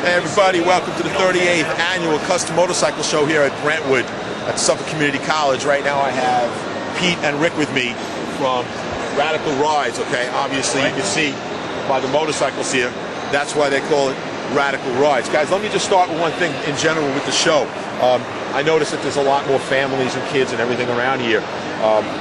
Hey everybody, welcome to the 38th Annual Custom Motorcycle Show here at Brentwood at Suffolk Community College. Right now I have Pete and Rick with me from Radical Rides, okay? Obviously you can see by the motorcycles here, that's why they call it Radical Rides. Guys, let me just start with one thing in general with the show. I noticed that there's a lot more families and kids and everything around here.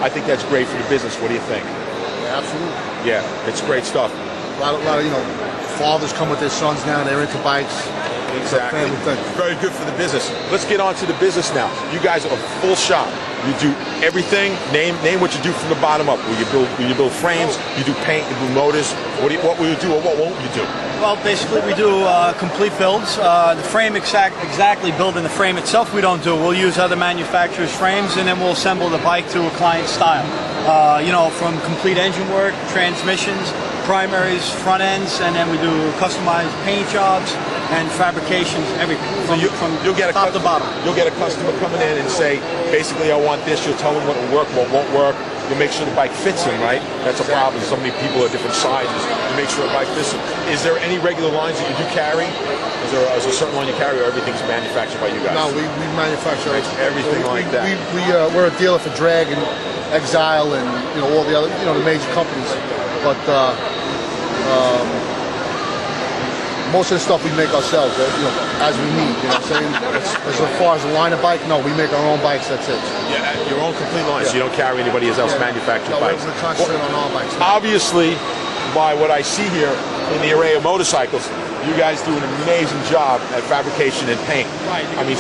I think that's great for the business. What do you think? Yeah, absolutely. Yeah, it's great stuff. A lot of, fathers come with their sons now. They're into bikes. Exactly. Very good for the business. Let's get on to the business now. You guys are a full shop. You do everything. Name what you do from the bottom up. Will you build frames? You do paint. You do motors. What will you do, or what won't you do? Well, basically we do complete builds. The frame exactly building the frame itself we don't do. We'll use other manufacturers' frames, and then we'll assemble the bike to a client style. From complete engine work, transmissions, primaries, front ends, and then we do customized paint jobs and fabrications, everything You'll get top to bottom. You'll get a customer coming in and say, basically, I want this. You'll tell them what will work, what won't work. You'll make sure the bike fits them, right? That's a problem. So many people are different sizes. You make sure the bike fits them. Is there any regular lines that you do carry? Is there a certain line you carry, or everything's manufactured by you guys? No, we manufacture everything like that. We're a dealer for Drag and Exile and all the other the major companies, but most of the stuff we make ourselves, as we need. You know what I'm saying? As far as a line of bike, no, we make our own bikes. That's it. Yeah, your own complete line. So you don't carry anybody else manufactured bikes. We're concentrating on our bikes. Obviously, by what I see here in the array of motorcycles, you guys do an amazing job at fabrication and paint. Right. I mean,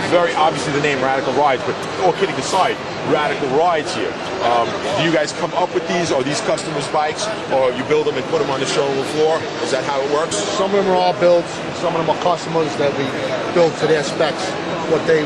very obviously the name Radical Rides, but all kidding aside, Radical Rides here. Do you guys come up with these, or these customers' bikes, or you build them and put them on the showroom floor? Is that how it works? Some of them are all builds. Some of them are customers that we build to their specs. What they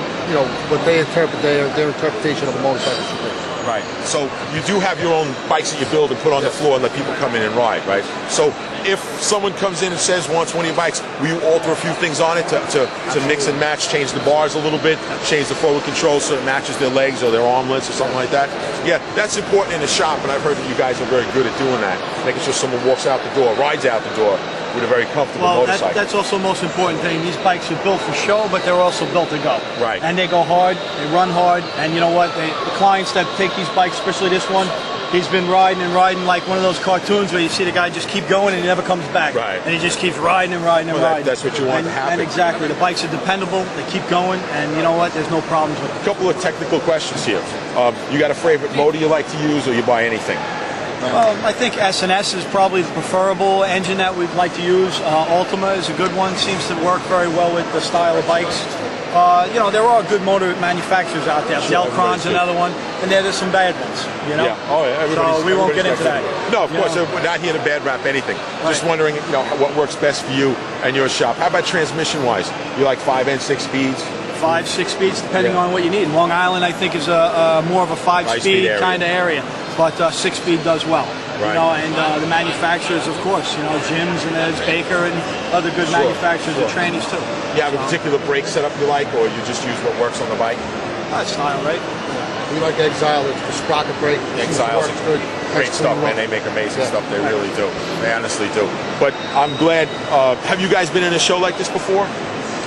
interpret, their interpretation of a motorcycle should be. Right. So you do have your own bikes that you build and put on the floor and let people come in and ride, right? So if someone comes in and wants one of your bikes, will you alter a few things on it to mix and match, change the bars a little bit, change the forward control so it matches their legs or their armlets or something like that? Yeah, that's important in the shop, and I've heard that you guys are very good at doing that, making sure someone walks out the door, rides out the door with a very comfortable motorcycle. That's also the most important thing. These bikes are built for show, but they're also built to go. Right. And they go hard, they run hard, and you know what? The clients that take these bikes, especially this one, he's been riding and riding like one of those cartoons where you see the guy just keep going and he never comes back. Right. And he just keeps riding and riding and riding. That's what you want to happen. And exactly. The bikes are dependable, they keep going, and you know what? There's no problems with them. A couple of technical questions here. You got a favorite motor you like to use, or you buy anything? I think S&S is probably the preferable engine that we'd like to use. Ultima is a good one, seems to work very well with the style of bikes. There are good motor manufacturers out there. Sure, Delcron's another one, and there's some bad ones. Yeah. Oh, yeah. So we won't get into that. No, of course. We're not here to bad rap anything. Right. Just wondering, what works best for you and your shop. How about transmission-wise? You like 5 and 6 speeds? 5, 6 speeds, depending on what you need. Long Island, I think, is more of a 5-speed kind of area, but 6-speed does well. Right. And the manufacturers, of course, Jim's and there's Baker and other good manufacturers and trannies too. You have a particular brake setup you like, or you just use what works on the bike? Style, right? We like Exile. It's the sprocket brake. Exile's good. Great stuff, man. They make amazing stuff. They really do. They honestly do. But I'm glad. Have you guys been in a show like this before?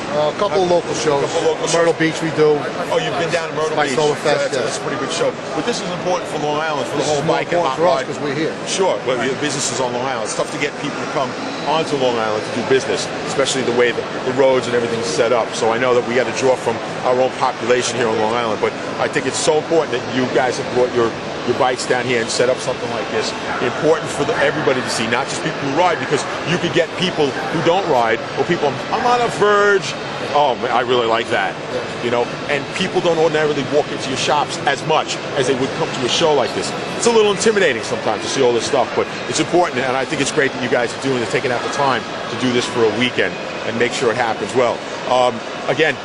A couple of local shows. Myrtle Beach we do. Oh, you've been down to Myrtle Beach. That's a pretty good show. But this is important for Long Island, for the whole bike and hot ride. Because we're here. Sure. Well, your business is on Long Island. It's tough to get people to come onto Long Island to do business, especially the way the roads and everything's set up. So I know that we got to draw from our own population here on Long Island. But I think it's so important that you guys have brought your bikes down here and set up something like this. Important for everybody to see, not just people who ride, because you could get people who don't ride, or people, I'm on a verge. Oh, man, I really like that. And people don't ordinarily walk into your shops as much as they would come to a show like this. It's a little intimidating sometimes to see all this stuff, but it's important, and I think it's great that you guys are doing it, taking out the time to do this for a weekend and make sure it happens well. Again,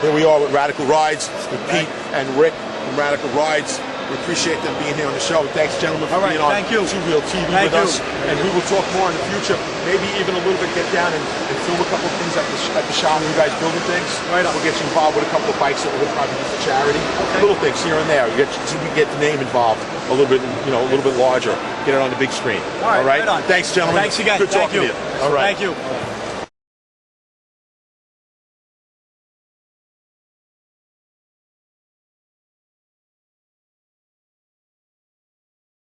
here we are with Radical Rides, with Pete and Rick from Radical Rides. We appreciate them being here on the show. Thanks, gentlemen, for being on Two Wheel TV with us. And we will talk more in the future. Maybe even a little bit get down and film a couple of things at the shop. You guys building things. Right on. We'll get you involved with a couple of bikes that we'll probably do for charity. Little things here and there. So we get the name involved a little bit, a little bit larger. Get it on the big screen. All right. Thanks, gentlemen. Thanks again. Good talking to you. All right. Thank you.